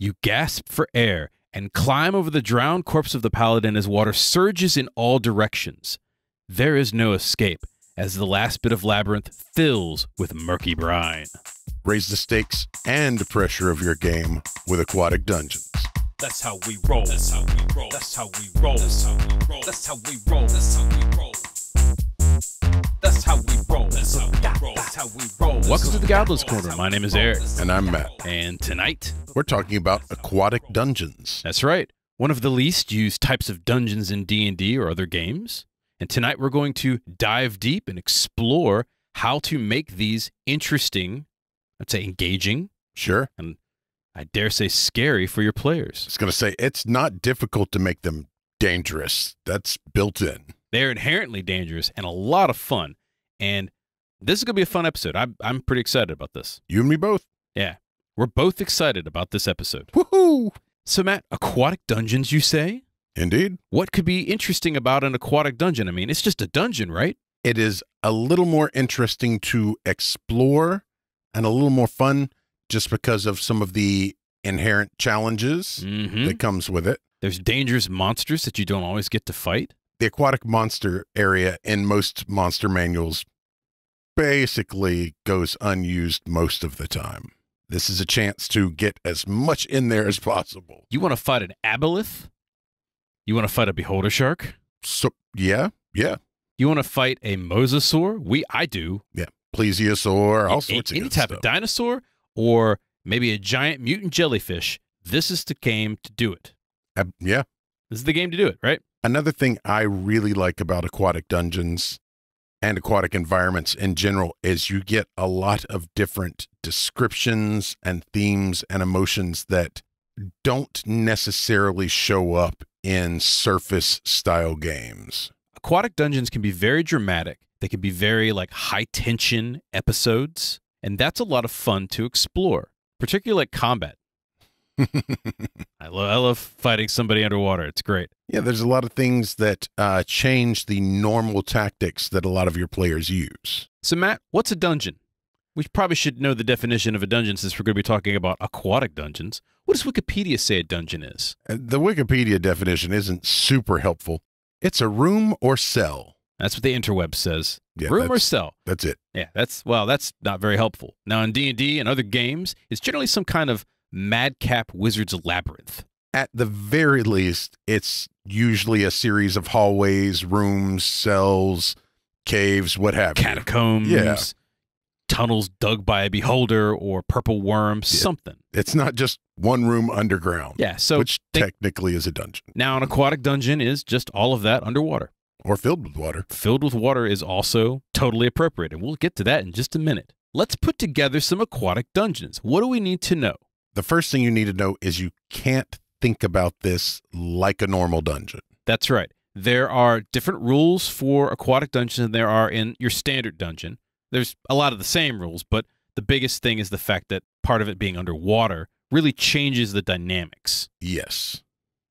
You gasp for air and climb over the drowned corpse of the paladin as water surges in all directions. There is no escape as the last bit of labyrinth fills with murky brine. Raise the stakes and pressure of your game with Aquatic Dungeons. That's how we roll. That's how we roll. That's how we roll. That's how we roll. That's how we roll. That's how we roll. That's how we roll. That's how we roll. That's how we roll. Welcome to the Goblins Corner. My name is Eric. And I'm Matt. And tonight, we're talking about Aquatic Dungeons. That's right. One of the least used types of dungeons in D&D or other games. And tonight we're going to dive deep and explore how to make these interesting, I'd say engaging. Sure. And I dare say scary for your players. I was going to say, it's not difficult to make them dangerous. That's built in. They're inherently dangerous and a lot of fun. And this is going to be a fun episode. I'm pretty excited about this. You and me both. Yeah. We're both excited about this episode. Woohoo! So, Matt, Aquatic Dungeons, you say? Indeed. What could be interesting about an aquatic dungeon? I mean, it's just a dungeon, right? It is a little more interesting to explore and a little more fun just because of some of the inherent challenges that comes with it. There's dangerous monsters that you don't always get to fight. The aquatic monster area in most monster manuals basically goes unused most of the time. This is a chance to get as much in there as possible. You want to fight an aboleth? You want to fight a beholder shark? So, yeah. You want to fight a mosasaur? I do. Yeah, plesiosaur, all sorts of any good type stuff. of dinosaur or maybe a giant mutant jellyfish. This is the game to do it. Yeah. This is the game to do it, right? Another thing I really like about Aquatic Dungeons and aquatic environments in general is you get a lot of different descriptions and themes and emotions that don't necessarily show up in surface style games. Aquatic dungeons can be very dramatic. They can be very high tension episodes, and that's a lot of fun to explore, particularly combat. I love fighting somebody underwater. It's great. Yeah, there's a lot of things that change the normal tactics that a lot of your players use. So, Matt, what's a dungeon? We probably should know the definition of a dungeon since we're going to be talking about aquatic dungeons. What does Wikipedia say a dungeon is? The Wikipedia definition isn't super helpful. It's a room or cell. That's what the interweb says. Yeah, room or cell. That's it. Yeah, that's not very helpful. Now, in D&D and other games, it's generally some kind of madcap wizard's labyrinth. At the very least, it's usually a series of hallways, rooms, cells, caves, what have you. Catacombs, tunnels dug by a beholder or purple worm, something. It's not just one room underground. Yeah, so which technically is a dungeon. Now, an aquatic dungeon is just all of that underwater. Or filled with water. Filled with water is also totally appropriate, and we'll get to that in just a minute. Let's put together some aquatic dungeons. What do we need to know? The first thing you need to know is you can't think about this like a normal dungeon. That's right. There are different rules for aquatic dungeons than there are in your standard dungeon. There's a lot of the same rules, but the biggest thing is the fact that part of it being underwater really changes the dynamics. Yes.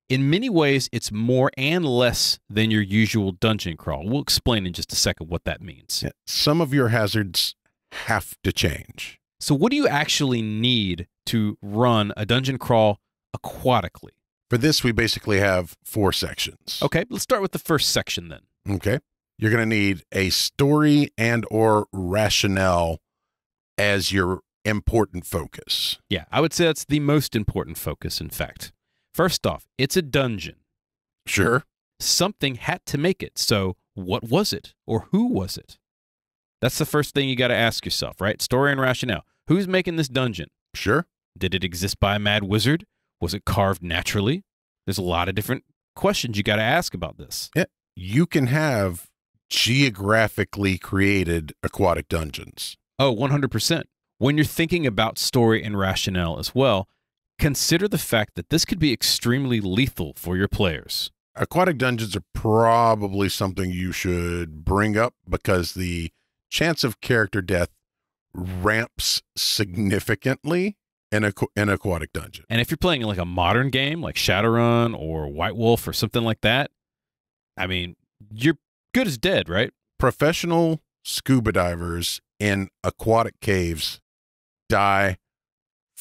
In many ways, it's more and less than your usual dungeon crawl. We'll explain in just a second what that means. Yeah, some of your hazards have to change. So what do you actually need to run a dungeon crawl aquatically? For this, we basically have 4 sections. Okay, let's start with the first section then. Okay. You're going to need a story and or rationale as your important focus. Yeah, I would say that's the most important focus, in fact. First off, it's a dungeon. Sure. Something had to make it. So what was it? Or who was it? That's the first thing you got to ask yourself, right? Story and rationale. Who's making this dungeon? Sure. Did it exist by a mad wizard? Was it carved naturally? There's a lot of different questions you got to ask about this. Yeah. You can have geographically created aquatic dungeons. Oh, 100%. When you're thinking about story and rationale as well, consider the fact that this could be extremely lethal for your players. Aquatic dungeons are probably something you should bring up because the chance of character death ramps significantly in an aquatic dungeon. And if you're playing like a modern game like Shadowrun or White Wolf or something like that, I mean, you're good as dead, right? Professional scuba divers in aquatic caves die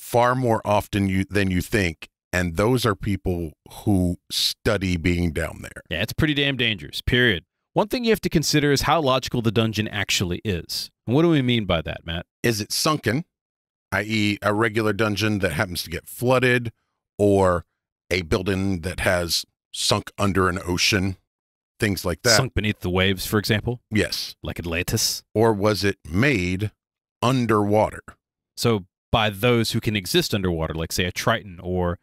far more often than you think. And those are people who study being down there. Yeah, it's pretty damn dangerous, period. One thing you have to consider is how logical the dungeon actually is. And what do we mean by that, Matt? Is it sunken, i.e. a regular dungeon that happens to get flooded, or a building that has sunk under an ocean, things like that? Sunk beneath the waves, for example? Yes. Like Atlantis? Or was it made underwater? So by those who can exist underwater, like, say, a Triton or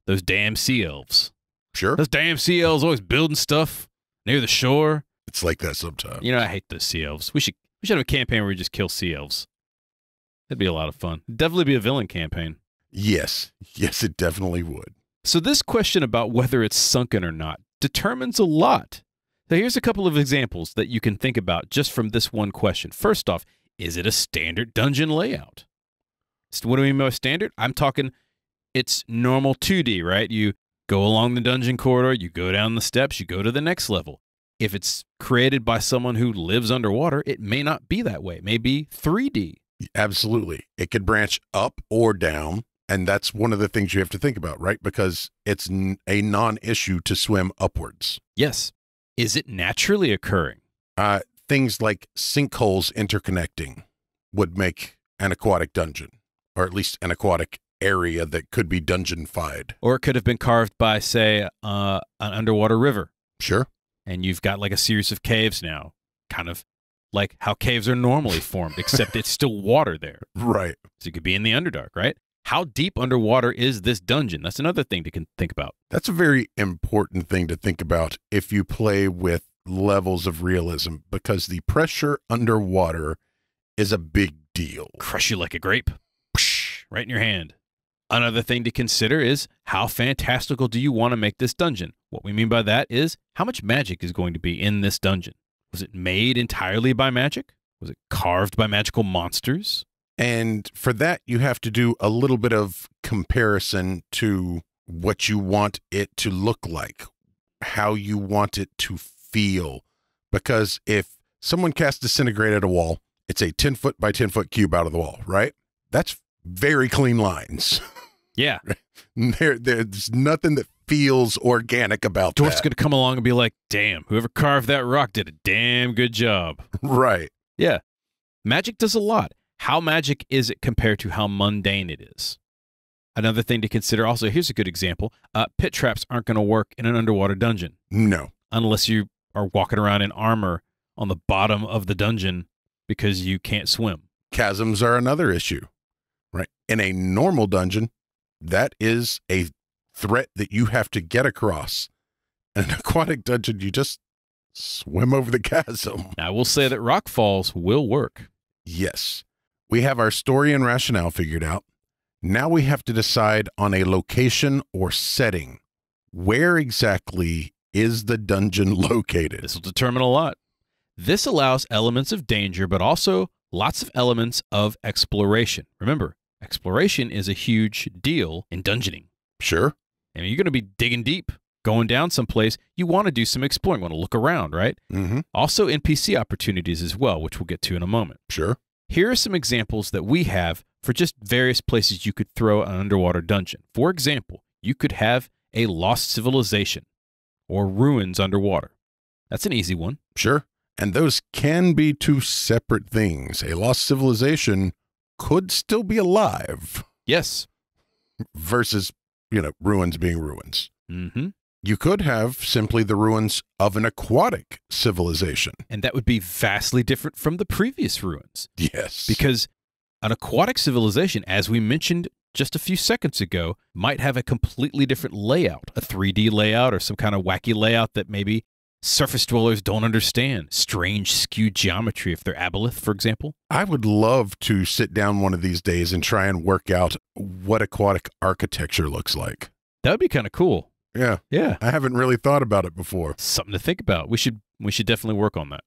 those damn sea elves. Sure. Those damn sea elves always building stuff near the shore. It's like that sometimes. You know, I hate those sea elves. We should have a campaign where we just kill sea elves. That'd be a lot of fun. It'd definitely be a villain campaign. Yes. Yes, it definitely would. So this question about whether it's sunken or not determines a lot. So here's a couple of examples that you can think about just from this one question. First off, is it a standard dungeon layout? So what do we mean by standard? I'm talking it's normal 2D, right? You go along the dungeon corridor, you go down the steps, you go to the next level. If it's created by someone who lives underwater, it may not be that way. It may be 3D. Absolutely. It could branch up or down. And that's one of the things you have to think about, right? Because it's a non-issue to swim upwards. Yes. Is it naturally occurring? Things like sinkholes interconnecting would make an aquatic dungeon, or at least an aquatic area that could be dungeonified. Or it could have been carved by, say, an underwater river. Sure. And you've got like a series of caves now, kind of like how caves are normally formed, except it's still water there. Right. So you could be in the Underdark, right? How deep underwater is this dungeon? That's another thing to think about. That's a very important thing to think about if you play with levels of realism, because the pressure underwater is a big deal. Crush you like a grape. Psh, right in your hand. Another thing to consider is how fantastical do you want to make this dungeon? What we mean by that is how much magic is going to be in this dungeon. Was it made entirely by magic? Was it carved by magical monsters? And for that, you have to do a little bit of comparison to what you want it to look like, how you want it to feel. Because if someone casts Disintegrate at a wall, it's a 10-foot by 10-foot cube out of the wall, right? That's very clean lines. Yeah. There's nothing that feels organic about Dwarf's that. going to come along and be like, damn, whoever carved that rock did a damn good job. Right. Yeah. Magic does a lot. How magic is it compared to how mundane it is? Another thing to consider also, here's a good example. Pit traps aren't going to work in an underwater dungeon. No. Unless you are walking around in armor on the bottom of the dungeon because you can't swim. Chasms are another issue, right? In a normal dungeon, that is a threat that you have to get across. In an aquatic dungeon, you just swim over the chasm. I will say that rock falls will work. Yes. We have our story and rationale figured out. Now we have to decide on a location or setting. Where exactly is the dungeon located? This will determine a lot. This allows elements of danger, but also lots of elements of exploration. Remember, exploration is a huge deal in dungeoning. Sure. I mean, you're going to be digging deep, going down someplace. You want to do some exploring, want to look around, right? Mm-hmm. Also NPC opportunities as well, which we'll get to in a moment. Sure. Here are some examples that we have for just various places you could throw an underwater dungeon. For example, you could have a lost civilization or ruins underwater. That's an easy one. Sure. And those can be two separate things. A lost civilization could still be alive. Yes. Versus, ruins being ruins. Mm-hmm. You could have simply the ruins of an aquatic civilization. And that would be vastly different from the previous ruins. Yes. Because an aquatic civilization, as we mentioned just a few seconds ago, might have a completely different layout, a 3D layout or some kind of wacky layout that maybe surface dwellers don't understand. Strange skewed geometry if they're aboleth, for example. I would love to sit down one of these days and try and work out what aquatic architecture looks like. That would be kind of cool. Yeah. Yeah. I haven't really thought about it before. Something to think about. We should definitely work on that.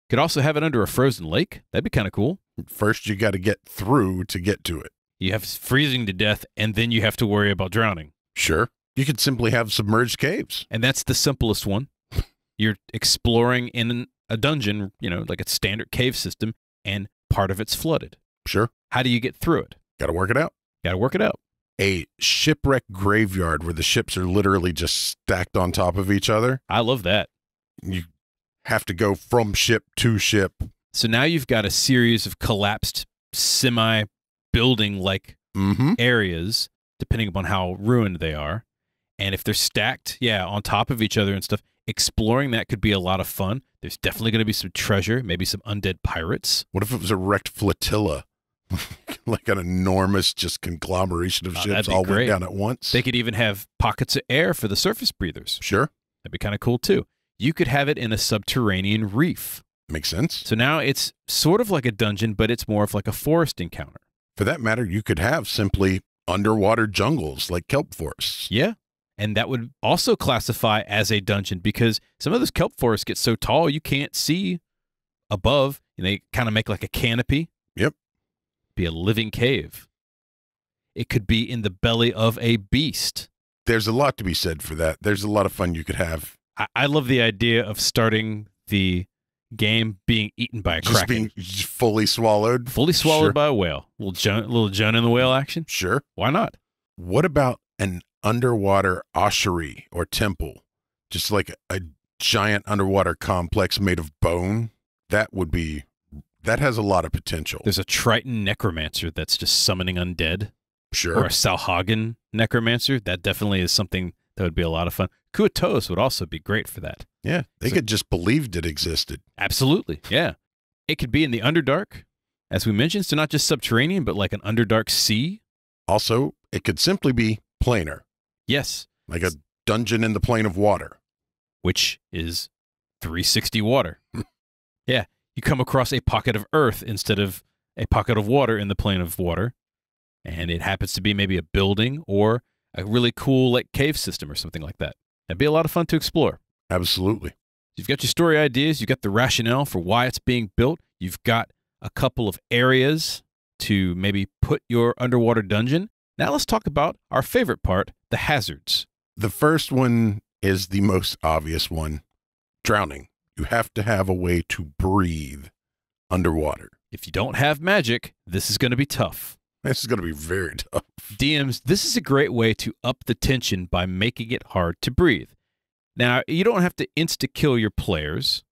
Could also have it under a frozen lake. That'd be kind of cool. First, you got to get through to get to it. You have freezing to death, and then you have to worry about drowning. Sure. You could simply have submerged caves. And that's the simplest one. You're exploring in a dungeon, like a standard cave system, and part of it's flooded. Sure. How do you get through it? Got to work it out. Got to work it out. A shipwreck graveyard where the ships are literally just stacked on top of each other. I love that. You have to go from ship to ship. So now you've got a series of collapsed semi-building-like areas, depending upon how ruined they are. And if they're stacked, on top of each other and stuff, exploring that could be a lot of fun. There's definitely going to be some treasure, maybe some undead pirates. What if it was a wrecked flotilla? Like an enormous just conglomeration of ships all went down at once. They could even have pockets of air for the surface breathers. Sure. That'd be kind of cool, too. You could have it in a subterranean reef. Makes sense. So now it's sort of like a dungeon, but it's more of like a forest encounter. For that matter, you could have simply underwater jungles like kelp forests. Yeah. And that would also classify as a dungeon because some of those kelp forests get so tall you can't see above. And they kind of make like a canopy. Yep. Be a living cave. It could be in the belly of a beast. There's a lot to be said for that. There's a lot of fun you could have. I love the idea of starting the game being eaten by a kraken. Just fully swallowed? Fully swallowed by a whale. Little Jonah and the whale action? Sure. Why not? What about an underwater ossuary or temple? Just like a giant underwater complex made of bone? That has a lot of potential. There's a Triton necromancer that's just summoning undead. Sure. Or a Salhagen necromancer. That definitely is something that would be a lot of fun. Kuatos would also be great for that. Yeah, they could just believed it existed. Absolutely, yeah. It could be in the Underdark, as we mentioned, so not just subterranean, but like an Underdark sea. Also, it could simply be planar. Yes. Like a dungeon in the plane of water. Which is 360 water. Yeah, you come across a pocket of earth instead of a pocket of water in the plane of water, and it happens to be maybe a building or a really cool like cave system or something like that. That'd be a lot of fun to explore. Absolutely. You've got your story ideas. You've got the rationale for why it's being built. You've got a couple of areas to maybe put your underwater dungeon. Now let's talk about our favorite part, the hazards. The first one is the most obvious one. Drowning. You have to have a way to breathe underwater. If you don't have magic, this is going to be tough. This is going to be very tough. DMs, this is a great way to up the tension by making it hard to breathe. Now, you don't have to insta-kill your players.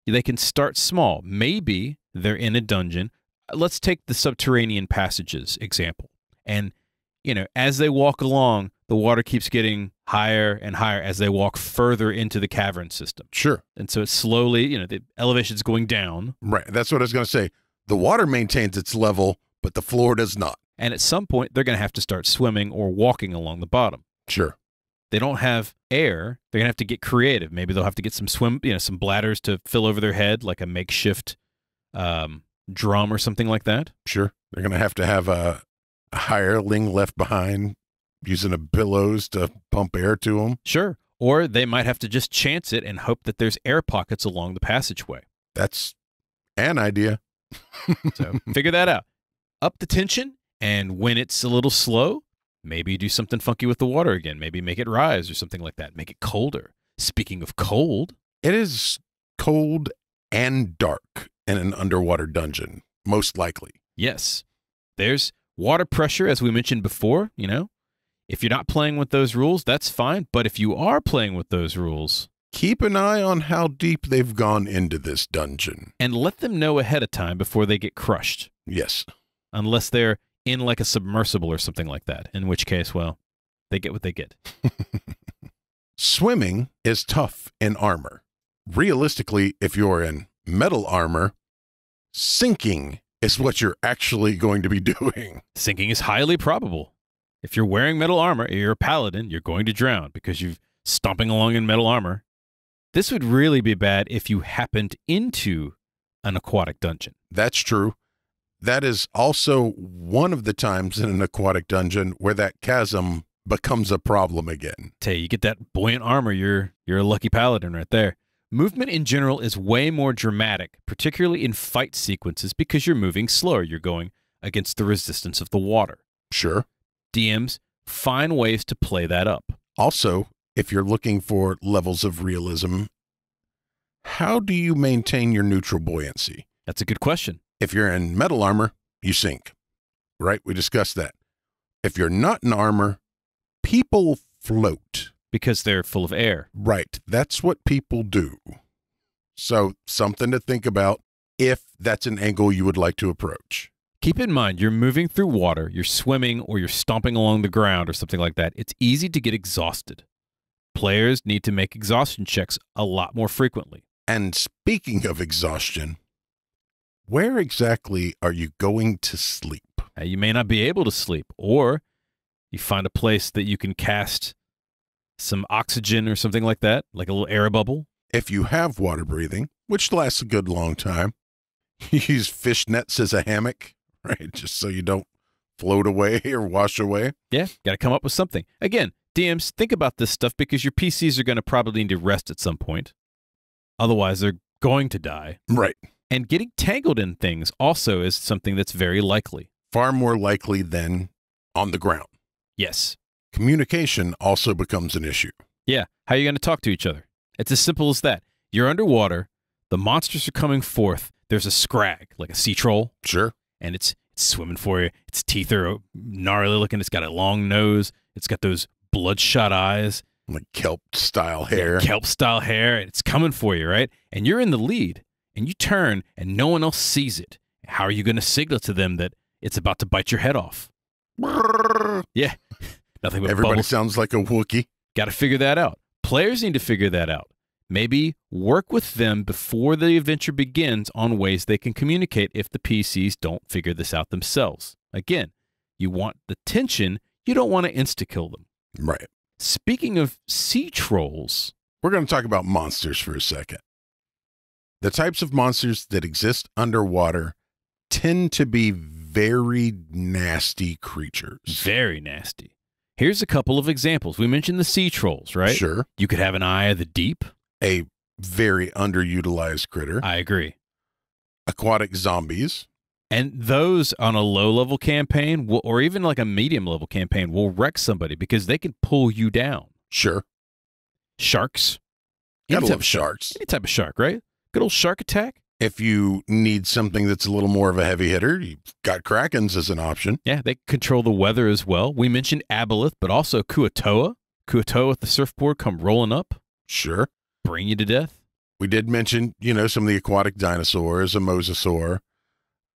They can start small. Maybe they're in a dungeon. Let's take the subterranean passages example. And, as they walk along, the water keeps getting higher and higher as they walk further into the cavern system. Sure. And so it's slowly, the elevation's going down. Right. That's what I was going to say. The water maintains its level, but the floor does not. And at some point, they're going to have to start swimming or walking along the bottom. Sure. They don't have air. They're going to have to get creative. Maybe they'll have to get some some bladders to fill over their head, like a makeshift drum or something like that. Sure. They're going to have a hireling left behind using a billows to pump air to them. Sure. Or they might have to just chance it and hope that there's air pockets along the passageway. That's an idea. So figure that out. Up the tension, and when it's a little slow, maybe do something funky with the water again. Maybe make it rise or something like that. Make it colder. Speaking of cold. It is cold and dark in an underwater dungeon, most likely. Yes. There's water pressure, as we mentioned before, If you're not playing with those rules, that's fine. But if you are playing with those rules, keep an eye on how deep they've gone into this dungeon. And let them know ahead of time before they get crushed. Yes. Unless they're in like a submersible or something like that, in which case, well, they get what they get. Swimming is tough in armor. Realistically, if you're in metal armor, sinking is what you're actually going to be doing. Sinking is highly probable. If you're wearing metal armor, you're a paladin, you're going to drown because you're stomping along in metal armor. This would really be bad if you happened into an aquatic dungeon. That's true. That is also one of the times in an aquatic dungeon where that chasm becomes a problem again. Tell you get that buoyant armor, you're a lucky paladin right there. Movement in general is way more dramatic, particularly in fight sequences, because you're moving slower. You're going against the resistance of the water. Sure. DMs, find ways to play that up. Also, if you're looking for levels of realism, how do you maintain your neutral buoyancy? That's a good question. If you're in metal armor, you sink, right? We discussed that. If you're not in armor, people float. Because they're full of air. Right. That's what people do. So something to think about if that's an angle you would like to approach. Keep in mind, you're moving through water, you're swimming, or you're stomping along the ground or something like that. It's easy to get exhausted. Players need to make exhaustion checks a lot more frequently. And speaking of exhaustion, where exactly are you going to sleep? You may not be able to sleep, or you find a place that you can cast some oxygen or something like that, like a little air bubble. If you have water breathing, which lasts a good long time, you use fishnets as a hammock, right? Just so you don't float away or wash away. Yeah, got to come up with something. Again, DMs, think about this stuff because your PCs are going to probably need to rest at some point. Otherwise, they're going to die. Right. And getting tangled in things also is something that's very likely. Far more likely than on the ground. Yes. Communication also becomes an issue. Yeah. How are you going to talk to each other? It's as simple as that. You're underwater. The monsters are coming forth. There's a scrag, like a sea troll. Sure. And it's swimming for you. Its teeth are gnarly looking. It's got a long nose. It's got those bloodshot eyes. Like kelp-style hair. Yeah, kelp-style hair. And it's coming for you, right? And you're in the lead. And you turn, and no one else sees it. How are you going to signal to them that it's about to bite your head off? Yeah. Nothing but Everybody bubbles. sounds like a Wookiee. Got to figure that out. Players need to figure that out. Maybe work with them before the adventure begins on ways they can communicate if the PCs don't figure this out themselves. Again, you want the tension. You don't want to insta-kill them. Right. Speaking of sea trolls, we're going to talk about monsters for a second. The types of monsters that exist underwater tend to be very nasty creatures. Very nasty. Here's a couple of examples. We mentioned the sea trolls, right? Sure. You could have an Eye of the Deep. A very underutilized critter. I agree. Aquatic zombies. And those on a low-level campaign, or even like a medium-level campaign, will wreck somebody because they can pull you down. Sure. Sharks. Gotta love sharks. Any type of shark, right? Good old shark attack. If you need something that's a little more of a heavy hitter, you've got krakens as an option. Yeah, they control the weather as well. We mentioned aboleth, but also Kuatoa. Kuatoa with the surfboard come rolling up. Sure. Bring you to death. We did mention, some of the aquatic dinosaurs, a mosasaur.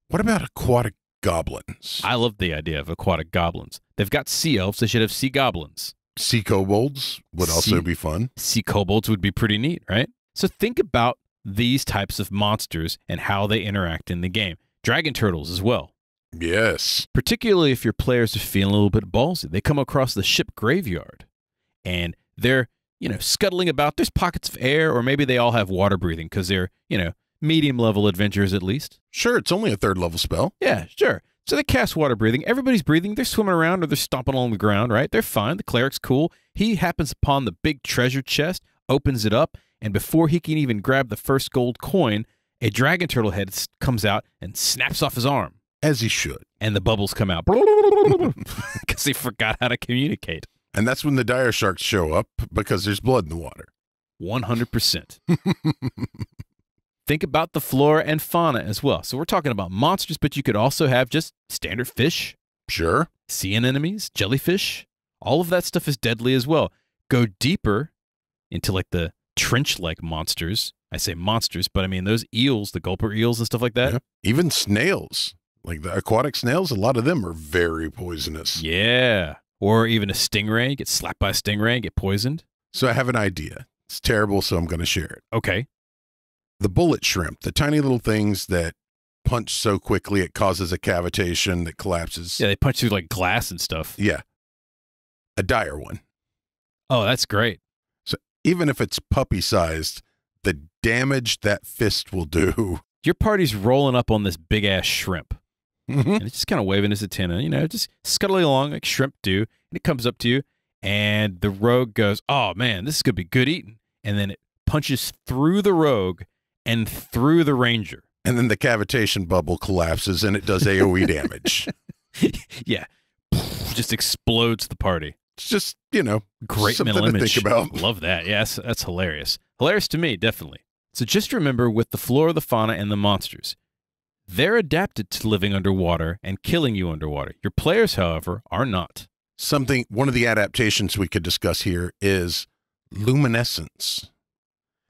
What about aquatic goblins? I love the idea of aquatic goblins. They've got sea elves. They should have sea goblins. Sea kobolds would also be fun. Sea kobolds would be pretty neat, right? So think about these types of monsters and how they interact in the game. Dragon turtles as well. Yes. Particularly if your players are feeling a little bit ballsy. They come across the ship graveyard and they're, scuttling about. There's pockets of air, or maybe they all have water breathing because they're, medium level adventurers at least. Sure, it's only a 3rd level spell. Yeah, sure. So they cast water breathing. Everybody's breathing. They're swimming around or they're stomping along the ground, right? They're fine. The cleric's cool. He happens upon the big treasure chest, opens it up, and before he can even grab the first gold coin, a dragon turtle head comes out and snaps off his arm. As he should. And the bubbles come out because he forgot how to communicate. And that's when the dire sharks show up because there's blood in the water. 100%. Think about the flora and fauna as well. So we're talking about monsters, but you could also have just standard fish. Sure. Sea anemones, jellyfish. All of that stuff is deadly as well. Go deeper into like the trench-like monsters. I say monsters, but I mean those eels, the gulper eels and stuff like that. Yeah. Even snails. Like the aquatic snails, a lot of them are very poisonous. Yeah. Or even a stingray. Get slapped by a stingray and get poisoned. So I have an idea. It's terrible, so I'm going to share it. Okay. The bullet shrimp, the tiny little things that punch so quickly it causes a cavitation that collapses. Yeah, they punch through like glass and stuff. Yeah. A dire one. Oh, that's great. So even if it's puppy-sized, the damage that fist will do. Your party's rolling up on this big-ass shrimp. Mm-hmm. And it's just kind of waving his antenna, just scuttling along like shrimp do. And it comes up to you, and the rogue goes, oh, man, this is going to be good eating. And then it punches through the rogue and through the ranger. And then the cavitation bubble collapses, and it does AoE damage. Yeah. Just explodes the party. It's just, great something mental to image. think about. Love that. Yes, that's hilarious. Hilarious to me, definitely. So just remember with the flora, the fauna, and the monsters, They're adapted to living underwater and killing you underwater. Your players, however, are not. One of the adaptations we could discuss here is luminescence.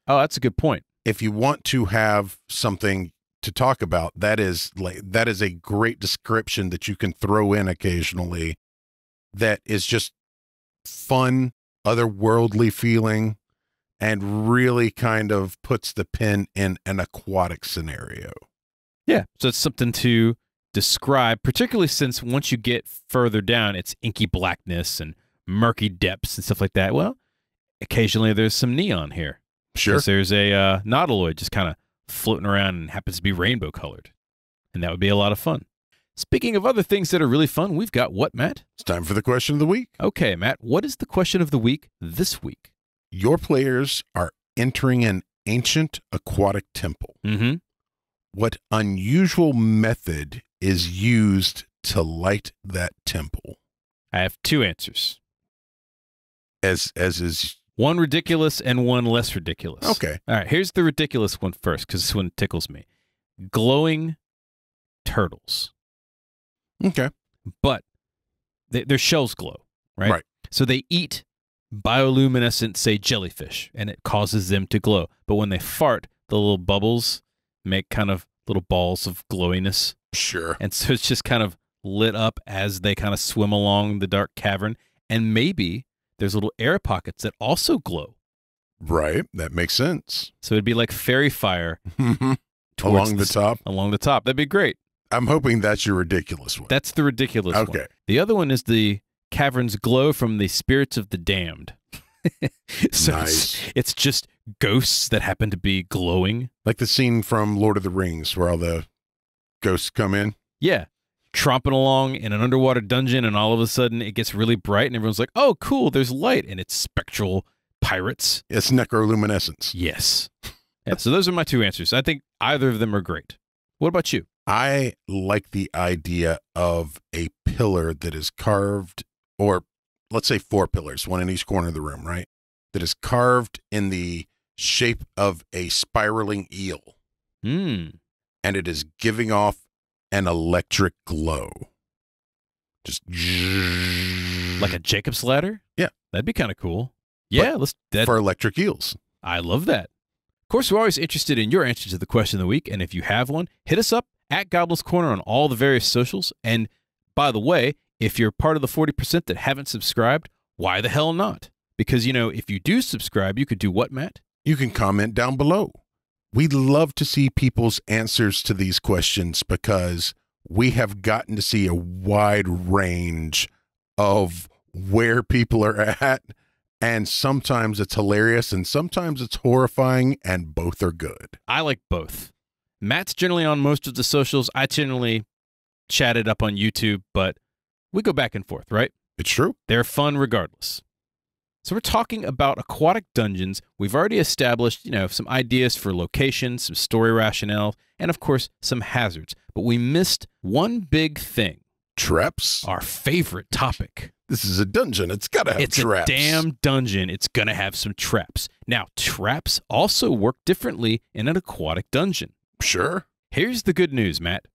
Oh, that's a good point. If you want to have something to talk about, that is a great description that you can throw in occasionally that is just fun, otherworldly feeling, and really kind of puts the pin in an aquatic scenario. Yeah, so it's something to describe, particularly since once you get further down, it's inky blackness and murky depths and stuff like that. Well, occasionally there's some neon here. Sure. Because there's a nautiloid just kind of floating around and happens to be rainbow colored. And that would be a lot of fun. Speaking of other things that are really fun, we've got what, Matt? It's time for the question of the week. Okay, Matt, what is the question of the week this week? Your players are entering an ancient aquatic temple. Mm-hmm. What unusual method is used to light that temple? I have two answers. As is... One ridiculous and one less ridiculous. Okay. All right, here's the ridiculous one first, because this one tickles me. Glowing turtles. Okay. But their shells glow, right? Right. So they eat bioluminescent, say, jellyfish, and it causes them to glow. But when they fart, the little bubbles make kind of little balls of glowiness. Sure. And so it's just kind of lit up as they kind of swim along the dark cavern. And maybe there's little air pockets that also glow. Right. That makes sense. So it'd be like fairy fire. Along the top? Along the top. That'd be great. I'm hoping that's your ridiculous one. That's the ridiculous one. Okay. The other one is the caverns glow from the spirits of the damned. So nice. It's just ghosts that happen to be glowing. Like the scene from Lord of the Rings where all the ghosts come in? Yeah. Tromping along in an underwater dungeon, and all of a sudden it gets really bright, and everyone's like, oh, cool, there's light, and it's spectral pirates. It's necroluminescence. Yes. Yeah, so those are my two answers. I think either of them are great. What about you? I like the idea of a pillar that is carved, or let's say 4 pillars, one in each corner of the room, right? That is carved in the shape of a spiraling eel. Mm. And it is giving off an electric glow. Just like a Jacob's ladder? Yeah. That'd be kind of cool. Yeah, for electric eels. I love that. Of course, we're always interested in your answer to the question of the week, and if you have one, hit us up at Goblin's Corner on all the various socials. And by the way, if you're part of the 40% that haven't subscribed, why the hell not? Because, you know, if you do subscribe, you could do what, Matt? You can comment down below. We'd love to see people's answers to these questions because we have gotten to see a wide range of where people are at. And sometimes it's hilarious and sometimes it's horrifying, and both are good. I like both. Matt's generally on most of the socials. I generally chat it up on YouTube, but we go back and forth, right? It's true. They're fun regardless. So we're talking about Aquatic Dungeons. We've already established, you know, some ideas for locations, some story rationale, and of course, some hazards. But we missed one big thing. Traps? Our favorite topic. This is a dungeon. It's got to have traps. It's a damn dungeon. It's going to have some traps. Now, traps also work differently in an aquatic dungeon. Sure. Here's the good news, Matt.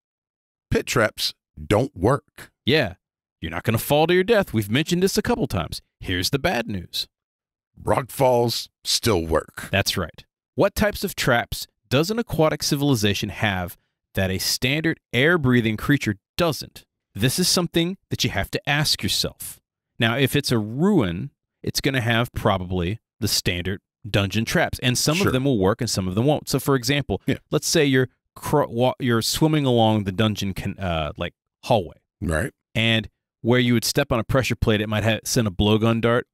Pit traps don't work. Yeah, you're not going to fall to your death. We've mentioned this a couple times. Here's the bad news. Rock falls still work. That's right. What types of traps does an aquatic civilization have that a standard air-breathing creature doesn't? This is something that you have to ask yourself. Now, if it's a ruin, it's going to have probably the standard dungeon traps, and some of them will work and some of them won't. So, for example, let's say you're swimming along the dungeon like hallway, right? And where you would step on a pressure plate, it might send a blowgun dart,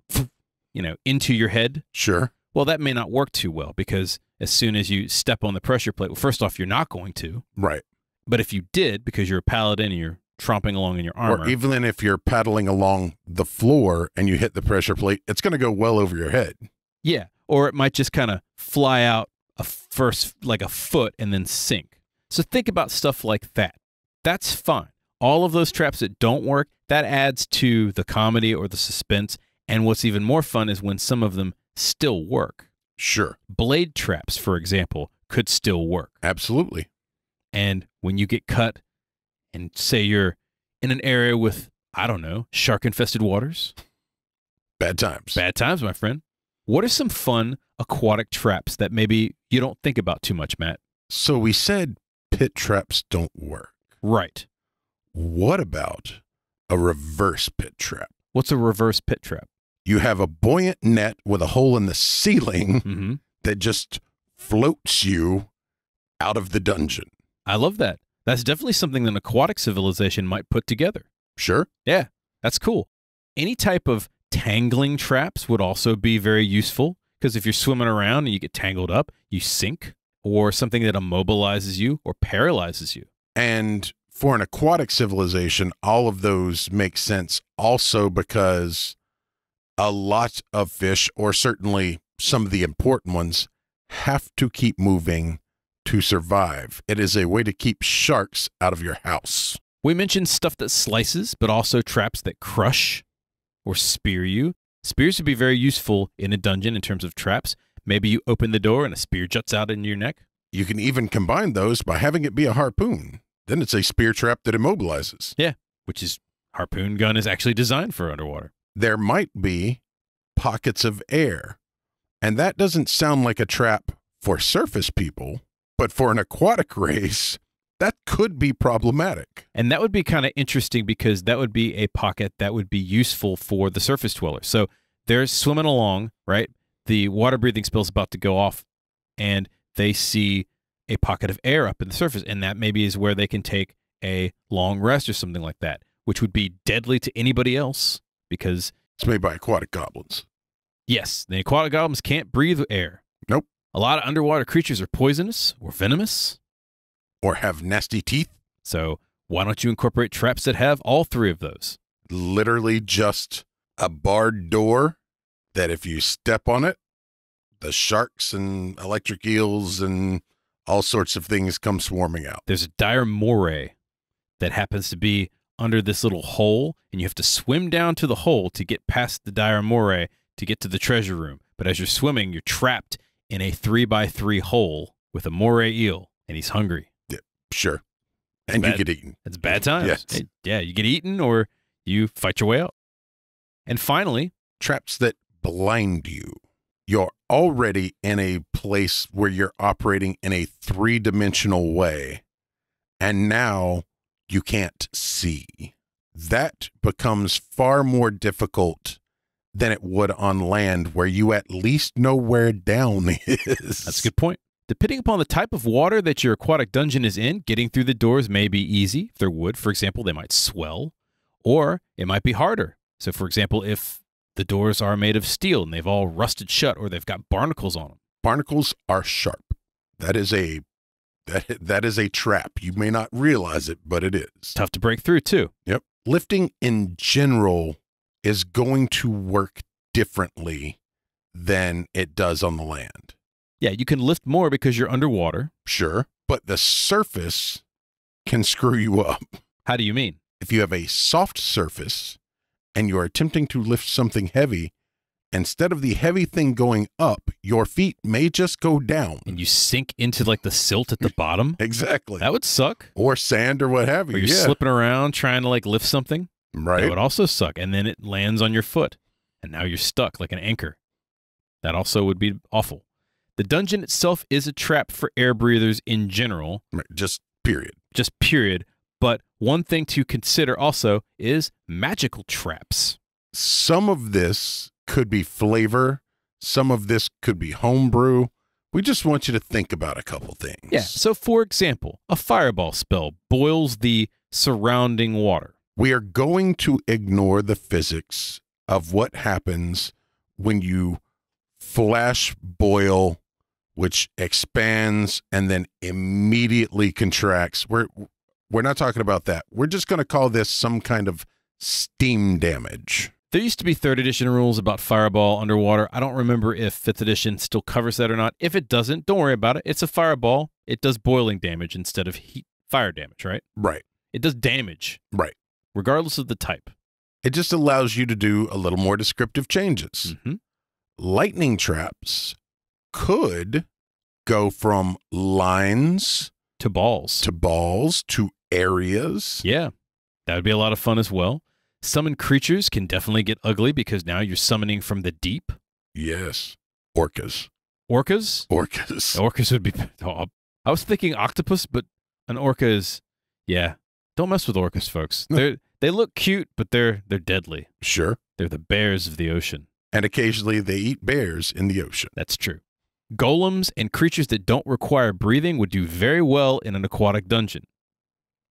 you know, into your head. Sure. Well, that may not work too well because as soon as you step on the pressure plate, well, first off, you're not going to. Right. But if you did, because you're a paladin and you're tromping along in your armor. Or even if you're paddling along the floor and you hit the pressure plate, it's going to go well over your head. Yeah. Or it might just kind of fly out like a foot and then sink. So think about stuff like that. That's fine. All of those traps that don't work, that adds to the comedy or the suspense. And what's even more fun is when some of them still work. Sure. Blade traps, for example, could still work. Absolutely. And when you get cut and say you're in an area with, I don't know, shark-infested waters? Bad times. Bad times, my friend. What are some fun aquatic traps that maybe you don't think about too much, Matt? So we said pit traps don't work. Right. What about a reverse pit trap? What's a reverse pit trap? You have a buoyant net with a hole in the ceiling that just floats you out of the dungeon. I love that. That's definitely something that an aquatic civilization might put together. Sure. Yeah, that's cool. Any type of tangling traps would also be very useful, because if you're swimming around and you get tangled up, you sink, or something that immobilizes you or paralyzes you. And for an aquatic civilization, all of those make sense also because a lot of fish, or certainly some of the important ones, have to keep moving to survive. It is a way to keep sharks out of your house. We mentioned stuff that slices, but also traps that crush or spear you. Spears would be very useful in a dungeon in terms of traps. Maybe you open the door and a spear juts out into your neck. You can even combine those by having it be a harpoon. Then it's a spear trap that immobilizes. Yeah, which is, harpoon gun is actually designed for underwater. There might be pockets of air. And that doesn't sound like a trap for surface people, but for an aquatic race, that could be problematic. And that would be kind of interesting because that would be a pocket that would be useful for the surface dweller. So they're swimming along, right? The water breathing spell's about to go off, and they see a pocket of air up in the surface, and that maybe is where they can take a long rest or something like that, which would be deadly to anybody else because it's made by aquatic goblins. Yes, the aquatic goblins can't breathe air. Nope. A lot of underwater creatures are poisonous or venomous. Or have nasty teeth. So why don't you incorporate traps that have all three of those? Literally just a barred door that if you step on it, the sharks and electric eels and all sorts of things come swarming out. There's a dire moray that happens to be under this little hole, and you have to swim down to the hole to get past the dire moray to get to the treasure room. But as you're swimming, you're trapped in a 3x3 hole with a moray eel, and he's hungry. Yeah, sure. And you get eaten. It's bad times. Yes. Yeah, you get eaten or you fight your way out. And finally, traps that blind you. You're already in a place where you're operating in a three-dimensional way, and now you can't see. That becomes far more difficult than it would on land, where you at least know where down is. That's a good point. Depending upon the type of water that your aquatic dungeon is in, getting through the doors may be easy. If they're wood, for example, they might swell, or it might be harder. So, for example, if the doors are made of steel and they've all rusted shut, or they've got barnacles on them. Barnacles are sharp. That is a trap. You may not realize it, but it is. Tough to break through, too. Yep. Lifting in general is going to work differently than it does on the land. Yeah, you can lift more because you're underwater. Sure. But the surface can screw you up. How do you mean? If you have a soft surface and you're attempting to lift something heavy, instead of the heavy thing going up, your feet may just go down. And you sink into like the silt at the bottom? Exactly. That would suck. Or sand or what have you. Or you're slipping around trying to like lift something. Right. That would also suck. And then it lands on your foot. And now you're stuck like an anchor. That also would be awful. The dungeon itself is a trap for air breathers in general. Right. Just period. Just period. But one thing to consider also is magical traps. Some of this could be flavor. Some of this could be homebrew. We just want you to think about a couple things. Yeah. So, for example, a fireball spell boils the surrounding water. We are going to ignore the physics of what happens when you flash boil, which expands and then immediately contracts. We're not talking about that. We're just going to call this some kind of steam damage. There used to be 3rd edition rules about fireball underwater. I don't remember if 5th edition still covers that or not. If it doesn't, don't worry about it. It's a fireball. It does boiling damage instead of fire damage, right? Right. It does damage. Right. Regardless of the type. It just allows you to do a little more descriptive changes. Mm-hmm. Lightning traps could go from lines to balls. To balls, to areas. Yeah, that would be a lot of fun as well. Summoned creatures can definitely get ugly because now you're summoning from the deep. Yes. Orcas. Orcas? Orcas. Orcas would be... Oh, I was thinking octopus, but an orca is... Yeah, don't mess with orcas, folks. They look cute, but they're deadly. Sure. They're the bears of the ocean. And occasionally they eat bears in the ocean. That's true. Golems and creatures that don't require breathing would do very well in an aquatic dungeon.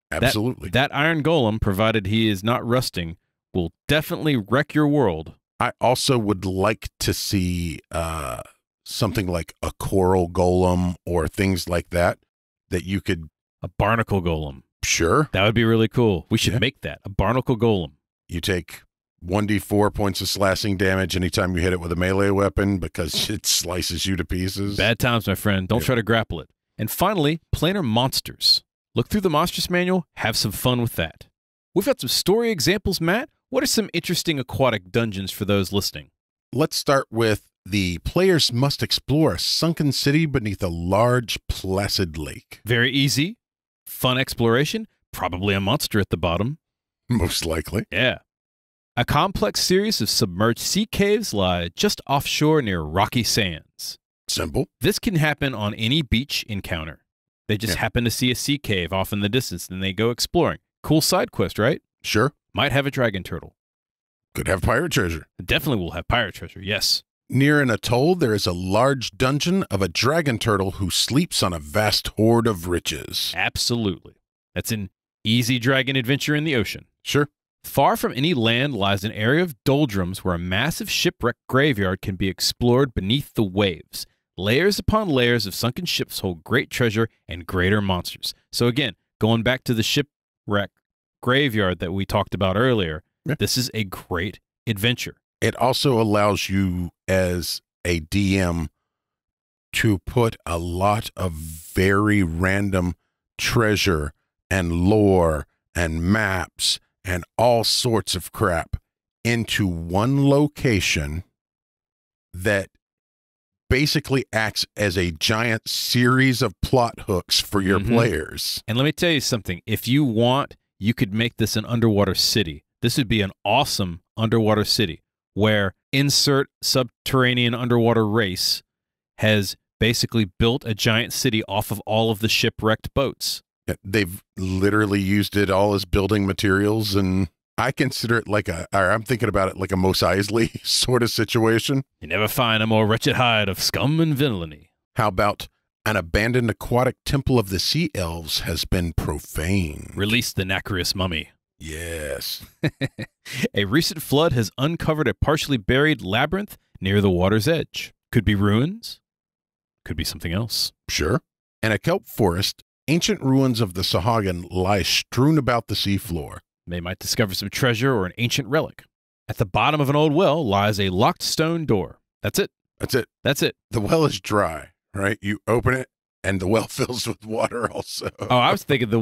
Absolutely. That iron golem, provided he is not rusting, will definitely wreck your world. I also would like to see something like a coral golem or things like that you could... A barnacle golem. Sure. That would be really cool. We should make that. A barnacle golem. You take 1d4 points of slashing damage anytime you hit it with a melee weapon because it slices you to pieces. Bad times, my friend. Don't try to grapple it. And finally, planar monsters. Look through the Monsters Manual. Have some fun with that. We've got some story examples, Matt. What are some interesting aquatic dungeons for those listening? Let's start with the players must explore a sunken city beneath a large, placid lake. Very easy. Fun exploration. Probably a monster at the bottom. Most likely. Yeah. A complex series of submerged sea caves lie just offshore near rocky sands. Simple. This can happen on any beach encounter. They just happen to see a sea cave off in the distance, and they go exploring. Cool side quest, right? Sure. Might have a dragon turtle. Could have pirate treasure. Definitely will have pirate treasure, yes. Near an atoll, there is a large dungeon of a dragon turtle who sleeps on a vast hoard of riches. Absolutely. That's an easy dragon adventure in the ocean. Sure. Far from any land lies an area of doldrums where a massive shipwreck graveyard can be explored beneath the waves. Layers upon layers of sunken ships hold great treasure and greater monsters. So again, going back to the shipwreck graveyard that we talked about earlier, this is a great adventure. It also allows you as a DM to put a lot of very random treasure and lore and maps and all sorts of crap into one location that basically acts as a giant series of plot hooks for your players. And let me tell you something. If you want, you could make this an underwater city. This would be an awesome underwater city where insert subterranean underwater race has basically built a giant city off of all of the shipwrecked boats. They've literally used it all as building materials, and I consider it like I'm thinking about it like a Mos Eisley sort of situation. You never find a more wretched hide of scum and villainy. How about an abandoned aquatic temple of the sea elves has been profaned? Release the nacreous mummy. Yes. A recent flood has uncovered a partially buried labyrinth near the water's edge. Could be ruins. Could be something else. Sure. In a kelp forest, ancient ruins of the Sahagin lie strewn about the seafloor. They might discover some treasure or an ancient relic. At the bottom of an old well lies a locked stone door. That's it. That's it. That's it. The well is dry, right? You open it, and the well fills with water also. Oh, I was thinking the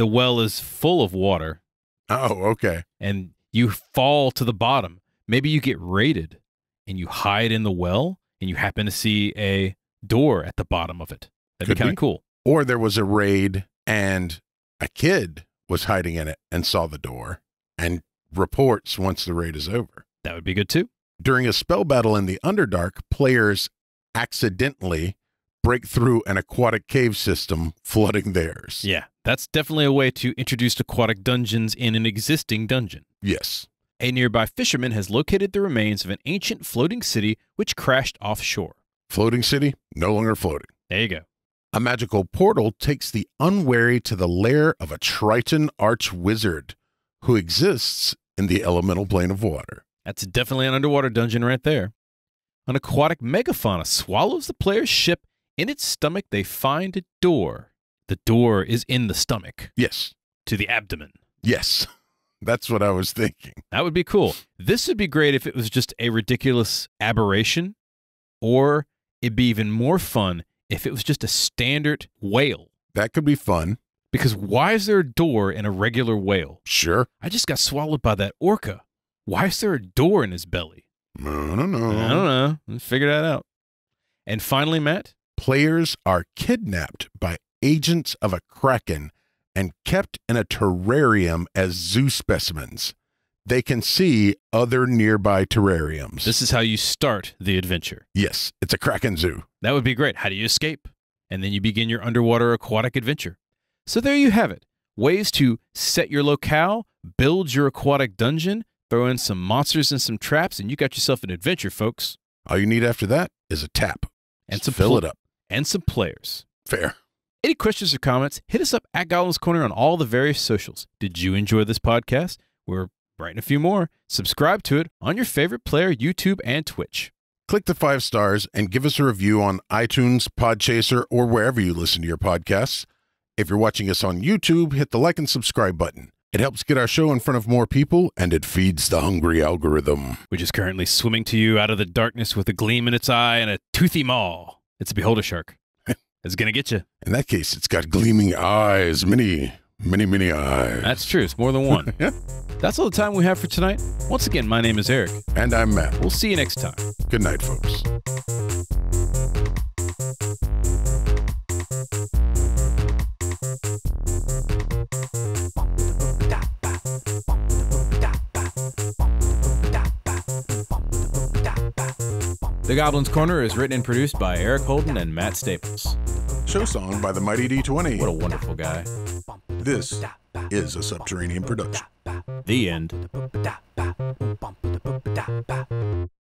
well is full of water. Oh, okay. And you fall to the bottom. Maybe you get raided, and you hide in the well, and you happen to see a door at the bottom of it. That'd be kind of cool. Or there was a raid, and a kid was hiding in it and saw the door and reports once the raid is over. That would be good too. During a spell battle in the Underdark, players accidentally break through an aquatic cave system, flooding theirs. Yeah, that's definitely a way to introduce aquatic dungeons in an existing dungeon. Yes. A nearby fisherman has located the remains of an ancient floating city which crashed offshore. Floating city, no longer floating. There you go. A magical portal takes the unwary to the lair of a Triton arch-wizard who exists in the elemental plane of water. That's definitely an underwater dungeon right there. An aquatic megafauna swallows the player's ship. In its stomach, they find a door. The door is in the stomach. Yes. To the abdomen. Yes. That's what I was thinking. That would be cool. This would be great if it was just a ridiculous aberration, or it'd be even more fun if it was just a standard whale. That could be fun. Because why is there a door in a regular whale? Sure. I just got swallowed by that orca. Why is there a door in his belly? I don't know. I don't know. Let's figure that out. And finally, Matt? Players are kidnapped by agents of a kraken and kept in a terrarium as zoo specimens. They can see other nearby terrariums. This is how you start the adventure. Yes, it's a kraken zoo. That would be great. How do you escape? And then you begin your underwater aquatic adventure. So there you have it. Ways to set your locale, build your aquatic dungeon, throw in some monsters and some traps, and you got yourself an adventure, folks. All you need after that is a tap. And Just some fill it up. And some players. Fair. Any questions or comments, hit us up at Goblin's Corner on all the various socials. Did you enjoy this podcast? We're writing a few more. Subscribe to it on your favorite player, YouTube, and Twitch. Click the 5 stars and give us a review on iTunes, Podchaser, or wherever you listen to your podcasts. If you're watching us on YouTube, hit the like and subscribe button. It helps get our show in front of more people, and it feeds the hungry algorithm. Which is currently swimming to you out of the darkness with a gleam in its eye and a toothy maw. It's a beholder shark. It's going to get you. In that case, it's got gleaming eyes, many eyes. That's true. It's more than one. Yeah. That's all the time we have for tonight. Once again, my name is Eric. And I'm Matt. We'll see you next time. Good night, folks. The Goblin's Corner is written and produced by Eric Holden and Matt Staples. Show song by the Mighty D20. What a wonderful guy. This is a Subterranean production. The end.